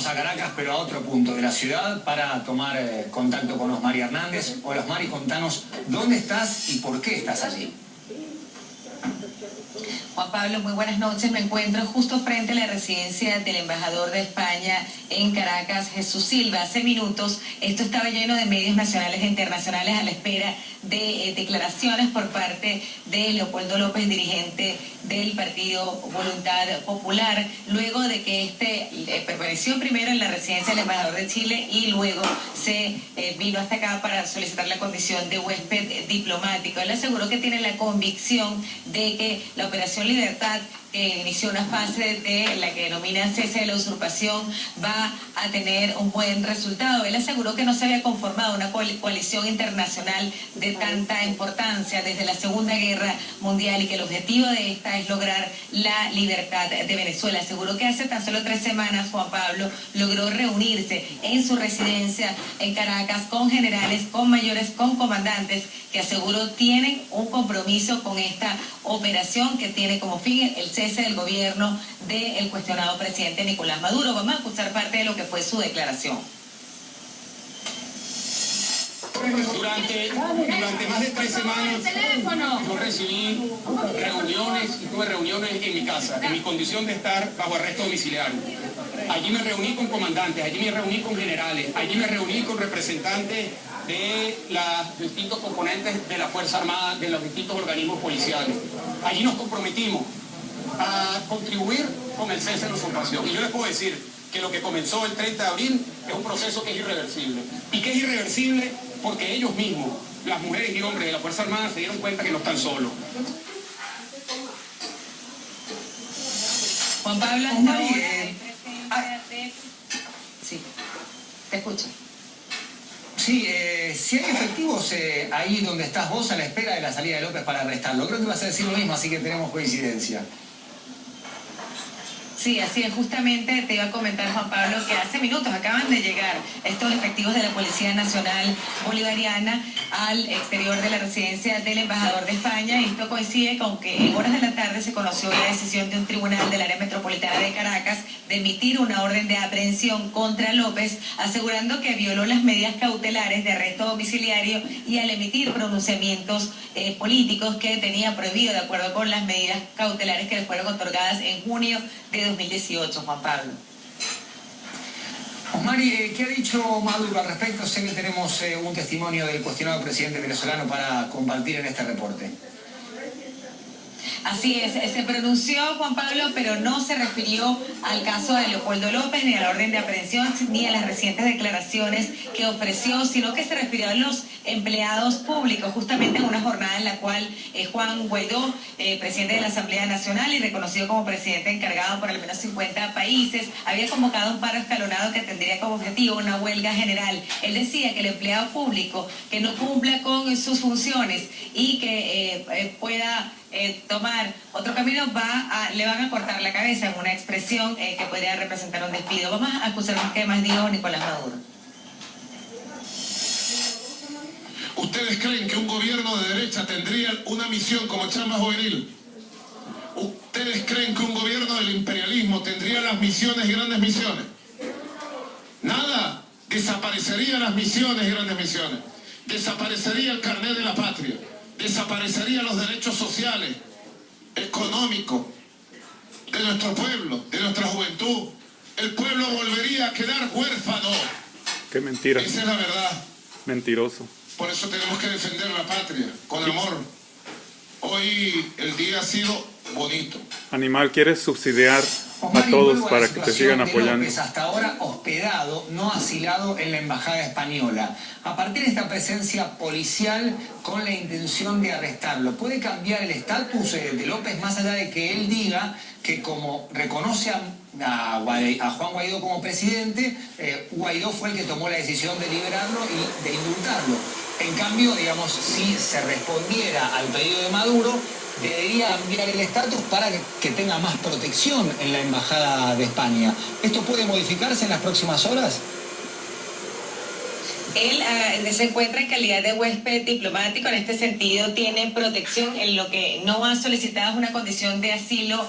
a Caracas, pero a otro punto de la ciudad para tomar contacto con Osmari Hernández. Hola Osmari, contanos dónde estás y por qué estás allí. Juan Pablo, muy buenas noches. Me encuentro justo frente a la residencia del embajador de España en Caracas, Jesús Silva. Hace minutos esto estaba lleno de medios nacionales e internacionales a la espera de declaraciones por parte de Leopoldo López, dirigente del partido Voluntad Popular, luego de que permaneció primero en la residencia del embajador de Chile y luego se vino hasta acá para solicitar la condición de huésped diplomático. Él aseguró que tiene la convicción de que la Operación Libertad, que inició una fase de la que denomina cese de la usurpación, va a tener un buen resultado. Él aseguró que no se había conformado una coalición internacional de tanta importancia desde la Segunda Guerra Mundial y que el objetivo de esta es lograr la libertad de Venezuela. Aseguró que hace tan solo 3 semanas Juan Pablo logró reunirse en su residencia en Caracas con generales, con mayores, con comandantes que aseguró tienen un compromiso con esta operación que tiene como fin el cese del gobierno del cuestionado presidente Nicolás Maduro. Vamos a escuchar parte de lo que fue su declaración. Durante más de 3 semanas yo recibí reuniones y tuve reuniones en mi casa, en mi condición de estar bajo arresto domiciliario. Allí me reuní con comandantes, allí me reuní con generales, allí me reuní con representantes de los distintos componentes de la Fuerza Armada, de los distintos organismos policiales. Allí nos comprometimos a contribuir con el cese de la usurpación. Y yo les puedo decir que lo que comenzó el 30 de abril es un proceso que es irreversible. ¿Y que es irreversible? Porque ellos mismos, las mujeres y hombres de la Fuerza Armada, se dieron cuenta que no están solos. Juan Pablo, hasta ahora sí, te escucho. Sí, si hay efectivos ahí donde estás vos a la espera de la salida de López para arrestarlo. Creo que vas a decir lo mismo, así que tenemos coincidencia. Sí, así es. Justamente te iba a comentar, Juan Pablo, que hace minutos acaban de llegar estos efectivos de la Policía Nacional Bolivariana al exterior de la residencia del embajador de España. Y esto coincide con que en horas de la tarde se conoció la decisión de un tribunal del área metropolitana de Caracas de emitir una orden de aprehensión contra López, asegurando que violó las medidas cautelares de arresto domiciliario y al emitir pronunciamientos políticos que tenía prohibido de acuerdo con las medidas cautelares que le fueron otorgadas en junio de 2018, Juan Pablo. Osmari, ¿qué ha dicho Maduro al respecto? Sé que tenemos un testimonio del cuestionado presidente venezolano para compartir en este reporte. Así es, se pronunció Juan Pablo, pero no se refirió al caso de Leopoldo López, ni a la orden de aprehensión, ni a las recientes declaraciones que ofreció, sino que se refirió a los empleados públicos, justamente en una jornada en la cual Juan Guaidó, presidente de la Asamblea Nacional y reconocido como presidente encargado por al menos 50 países, había convocado un paro escalonado que tendría como objetivo una huelga general. Él decía que el empleado público que no cumpla con sus funciones y que pueda tomar otro camino le van a cortar la cabeza, en una expresión que podría representar un despido. Vamos a escuchar qué más dijo Nicolás Maduro. ¿Ustedes creen que un gobierno de derecha tendría una misión como Chamba Juvenil? ¿Ustedes creen que un gobierno del imperialismo tendría las misiones y grandes misiones? Nada, desaparecerían las misiones y grandes misiones. Desaparecería el carnet de la patria. Desaparecerían los derechos sociales, económicos de nuestro pueblo, de nuestra juventud. El pueblo volvería a quedar huérfano. Qué mentira. Esa es la verdad. Mentiroso. Por eso tenemos que defender la patria, con amor. Hoy el día ha sido bonito. Animal, ¿quieres subsidiar a todos para que te sigan apoyando? López, hasta ahora hospedado, no asilado en la embajada española. A partir de esta presencia policial con la intención de arrestarlo, ¿puede cambiar el estatus de López más allá de que él diga que como reconoce a Juan Guaidó como presidente, Guaidó fue el que tomó la decisión de liberarlo y de indultarlo? En cambio, digamos, si se respondiera al pedido de Maduro, debería cambiar el estatus para que tenga más protección en la embajada de España. ¿Esto puede modificarse en las próximas horas? Él se encuentra en calidad de huésped diplomático. En este sentido tiene protección. En lo que no ha solicitado es una condición de asilo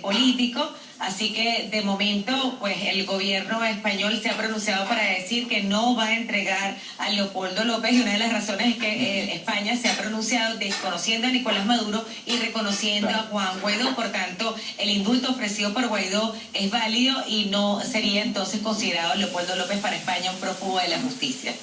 político. Así que de momento pues el gobierno español se ha pronunciado para decir que no va a entregar a Leopoldo López, y una de las razones es que España se ha pronunciado desconociendo a Nicolás Maduro y reconociendo a Juan Guaidó. Por tanto, el indulto ofrecido por Guaidó es válido y no sería entonces considerado Leopoldo López para España un prófugo de la justicia.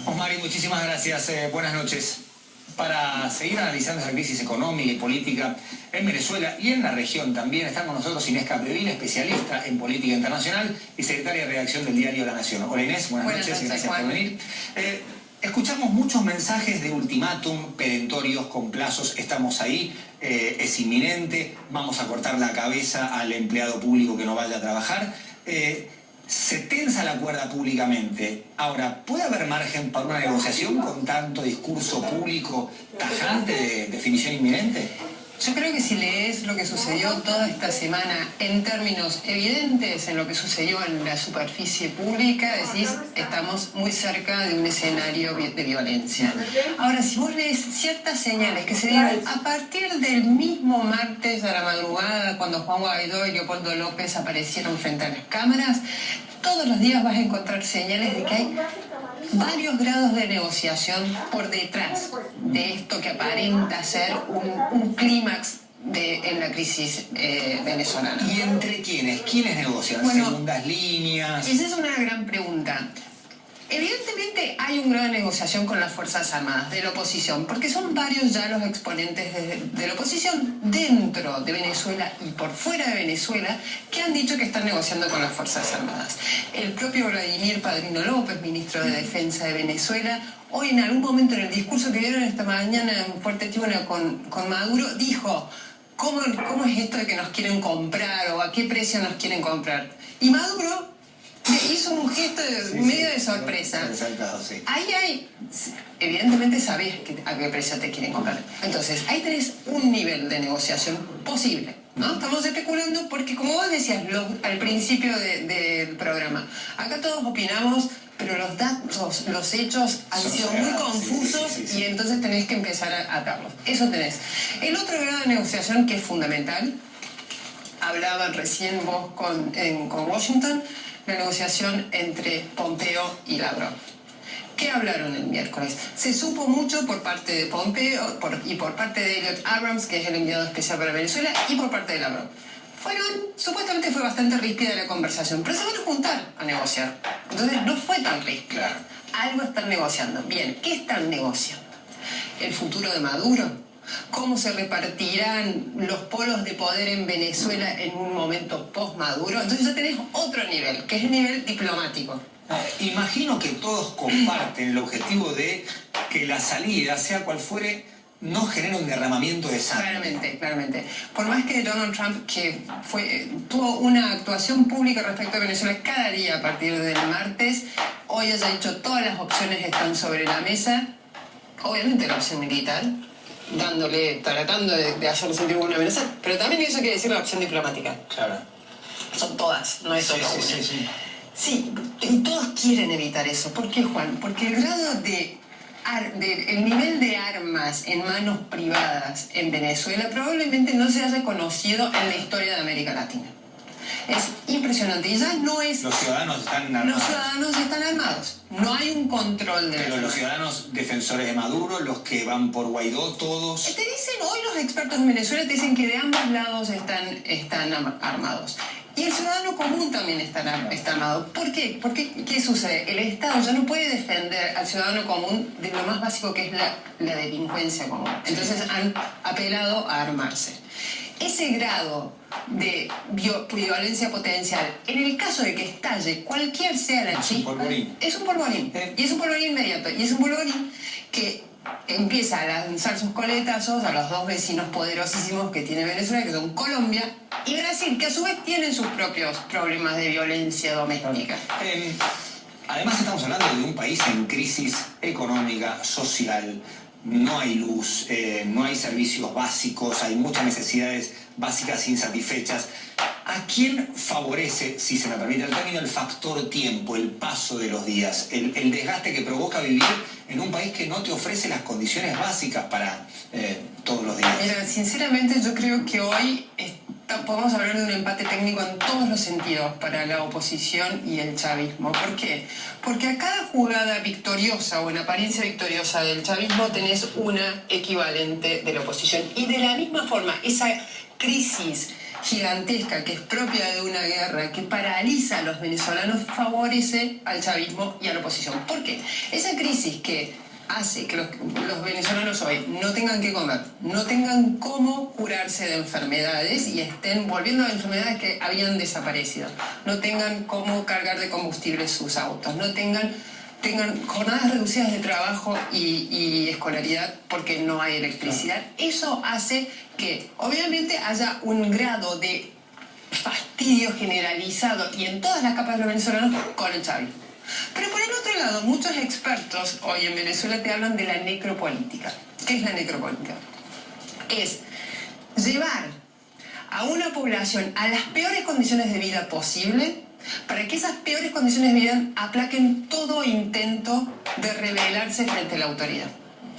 Osmari, muchísimas gracias. Buenas noches. Para seguir analizando esa crisis económica y política en Venezuela y en la región también, está con nosotros Inés Capdevila, especialista en política internacional y secretaria de redacción del diario La Nación. Hola Inés, buenas noches y gracias por venir. Escuchamos muchos mensajes de ultimátum perentorios con plazos. Estamos ahí, es inminente, vamos a cortar la cabeza al empleado público que no vaya a trabajar. Se tensa la cuerda públicamente. Ahora, ¿puede haber margen para una negociación con tanto discurso público tajante de definición inminente? Yo creo que si lees lo que sucedió toda esta semana en términos evidentes en lo que sucedió en la superficie pública, decís, estamos muy cerca de un escenario de violencia. Ahora, si vos lees ciertas señales que se dieron a partir del mismo martes a la madrugada, cuando Juan Guaidó y Leopoldo López aparecieron frente a las cámaras, todos los días vas a encontrar señales de que hay varios grados de negociación por detrás de esto que aparenta ser un clímax en la crisis venezolana. ¿Y entre quiénes? ¿Quiénes negocian? Bueno, ¿segundas líneas? Esa es una gran pregunta. Evidentemente hay un grado de negociación con las Fuerzas Armadas de la oposición, porque son varios ya los exponentes de la oposición dentro de Venezuela y por fuera de Venezuela que han dicho que están negociando con las Fuerzas Armadas. El propio Vladimir Padrino López, ministro de Defensa de Venezuela, hoy en algún momento en el discurso que dieron esta mañana en Fuerte Tribuna con Maduro, dijo: ¿Cómo es esto de que nos quieren comprar o a qué precio nos quieren comprar? Y Maduro hizo un gesto medio de sorpresa. Sí. Ahí hay, evidentemente sabés a qué precio te quieren comprar. Entonces, ahí tenés un nivel de negociación posible, ¿no? Estamos especulando porque, como vos decías al principio del programa, acá todos opinamos, pero los datos, los hechos han sido muy confusos y entonces tenés que empezar a atarlos. Eso tenés. El otro grado de negociación que es fundamental, hablaban recién vos con Washington, la negociación entre Pompeo y Lavrov. ¿Qué hablaron el miércoles? Se supo mucho por parte de Pompeo y por parte de Elliot Abrams, que es el enviado especial para Venezuela, y por parte de Lavrov. Supuestamente fue bastante ríspida la conversación, pero se van a juntar a negociar. Entonces no fue tan ríspida. Claro. Algo están negociando. Bien, ¿qué están negociando? ¿El futuro de Maduro? ¿Cómo se repartirán los polos de poder en Venezuela en un momento post-Maduro? Entonces ya tenés otro nivel, que es el nivel diplomático. Imagino que todos comparten el objetivo de que la salida, sea cual fuere, no genere un derramamiento de sangre. Claramente. Por más que Donald Trump, que tuvo una actuación pública respecto a Venezuela cada día a partir del martes, hoy haya dicho todas las opciones están sobre la mesa, obviamente la opción militar, tratando de hacerlo sentir como una amenaza, pero también eso quiere decir la opción diplomática. Claro. Son todas, no es solo una. Sí. Sí, y todos quieren evitar eso. ¿Por qué, Juan? Porque el grado el nivel de armas en manos privadas en Venezuela probablemente no se haya conocido en la historia de América Latina. Es impresionante. Y ya no es... Los ciudadanos están armados. Los ciudadanos están armados. No hay un control de Pero los ciudadanos defensores de Maduro, los que van por Guaidó, todos... Te dicen, hoy los expertos en Venezuela te dicen que de ambos lados están armados. Y el ciudadano común también está armado. ¿Por qué? Porque, ¿qué sucede? El Estado ya no puede defender al ciudadano común de lo más básico que es la delincuencia común. Entonces han apelado a armarse. Ese grado de violencia potencial, en el caso de que estalle cualquier sea la chispa, es un polvorín. Y es un polvorín inmediato. Y es un polvorín que empieza a lanzar sus coletazos a los dos vecinos poderosísimos que tiene Venezuela, que son Colombia y Brasil, que a su vez tienen sus propios problemas de violencia doméstica. Además estamos hablando de un país en crisis económica, social. No hay luz, no hay servicios básicos, hay muchas necesidades básicas insatisfechas. ¿A quién favorece, si se me permite el término, el factor tiempo, el paso de los días, el desgaste que provoca vivir en un país que no te ofrece las condiciones básicas para todos los días? Mira, sinceramente yo creo que hoy podemos hablar de un empate técnico en todos los sentidos para la oposición y el chavismo. ¿Por qué? Porque a cada jugada victoriosa o en apariencia victoriosa del chavismo tenés una equivalente de la oposición. Y de la misma forma, esa crisis gigantesca que es propia de una guerra, que paraliza a los venezolanos, favorece al chavismo y a la oposición. ¿Por qué? Esa crisis que hace que los venezolanos hoy no tengan que comer, no tengan cómo curarse de enfermedades y estén volviendo a enfermedades que habían desaparecido, no tengan cómo cargar de combustible sus autos, no tengan jornadas reducidas de trabajo y escolaridad porque no hay electricidad. Eso hace que obviamente haya un grado de fastidio generalizado y en todas las capas de los venezolanos con el chavismo. Pero por el otro lado, muchos expertos hoy en Venezuela te hablan de la necropolítica. ¿Qué es la necropolítica? Es llevar a una población a las peores condiciones de vida posible para que esas peores condiciones de vida aplaquen todo intento de rebelarse frente a la autoridad,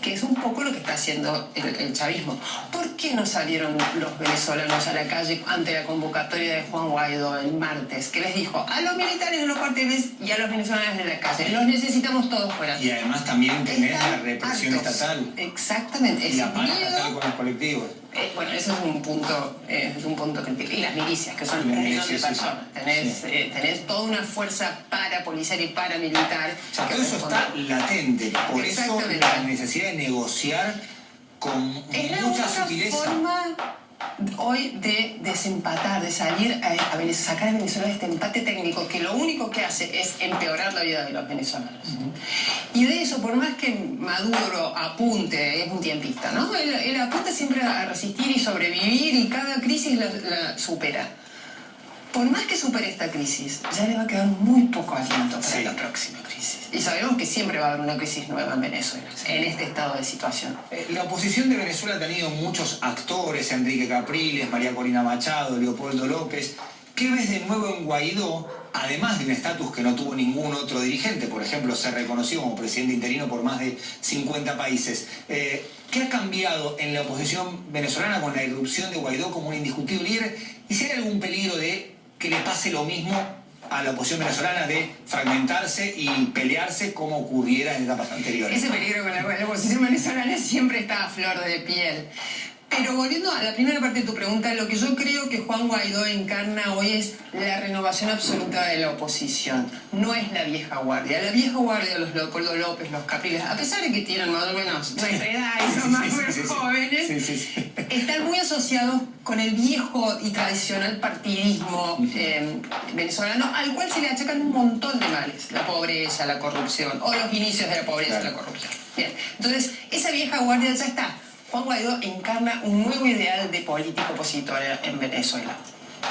que es un poco lo que está haciendo el chavismo. ¿Por qué no salieron los venezolanos a la calle ante la convocatoria de Juan Guaidó el martes, que les dijo a los militares de los cuarteles y a los venezolanos en la calle, los necesitamos todos fuera? Y además también tenés la represión estatal. Exactamente. Y la estatal con los colectivos. Bueno, eso es un punto crítico. Y las milicias, que son un millón de personas. Tenés toda una fuerza parapolicial y paramilitar. O sea, todo eso está latente. Por eso la necesidad de negociar con mucha sutileza. Es la única forma hoy de desempatar, de salir a sacar a Venezuela de este empate técnico que lo único que hace es empeorar la vida de los venezolanos. Y de eso, por más que Maduro apunte, es un tiempista, ¿no? Él apunta siempre a resistir y sobrevivir y cada crisis la supera. Por más que supere esta crisis, ya le va a quedar muy poco aliento para la próxima crisis. Y sabemos que siempre va a haber una crisis nueva en Venezuela, en este estado de situación. La oposición de Venezuela ha tenido muchos actores, Enrique Capriles, María Corina Machado, Leopoldo López. ¿Qué ves de nuevo en Guaidó, además de un estatus que no tuvo ningún otro dirigente? Por ejemplo, se reconoció como presidente interino por más de 50 países. ¿Qué ha cambiado en la oposición venezolana con la irrupción de Guaidó como un indiscutible líder? ¿Y si hay algún peligro de que le pase lo mismo a la oposición venezolana de fragmentarse y pelearse como ocurriera en etapas anteriores? Ese peligro con la oposición venezolana siempre está a flor de piel. Pero volviendo a la primera parte de tu pregunta, lo que yo creo que Juan Guaidó encarna hoy es la renovación absoluta de la oposición. No es la vieja guardia. La vieja guardia, los Leopoldo López, los Capriles, a pesar de que tienen más o menos nuestra edad y son más jóvenes, están muy asociados con el viejo y tradicional partidismo venezolano, al cual se le achacan un montón de males. La pobreza, la corrupción, o los inicios de la pobreza y la corrupción. Bien, entonces, esa vieja guardia ya está. Juan Guaidó encarna un nuevo ideal de política opositora en Venezuela.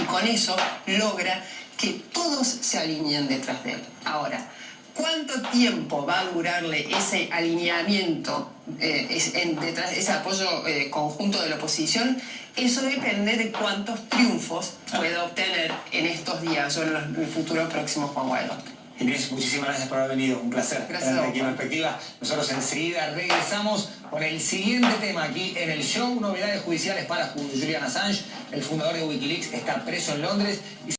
Y con eso logra que todos se alineen detrás de él. Ahora, ¿cuánto tiempo va a durarle ese alineamiento, ese apoyo conjunto de la oposición? Eso depende de cuántos triunfos pueda obtener en estos días o en el futuro próximo Juan Guaidó. Inés, muchísimas gracias por haber venido. Un placer. Gracias. Aquí en Perspectiva. nosotros enseguida regresamos con el siguiente tema aquí en el show. Novedades judiciales para Julian Assange. El fundador de Wikileaks está preso en Londres.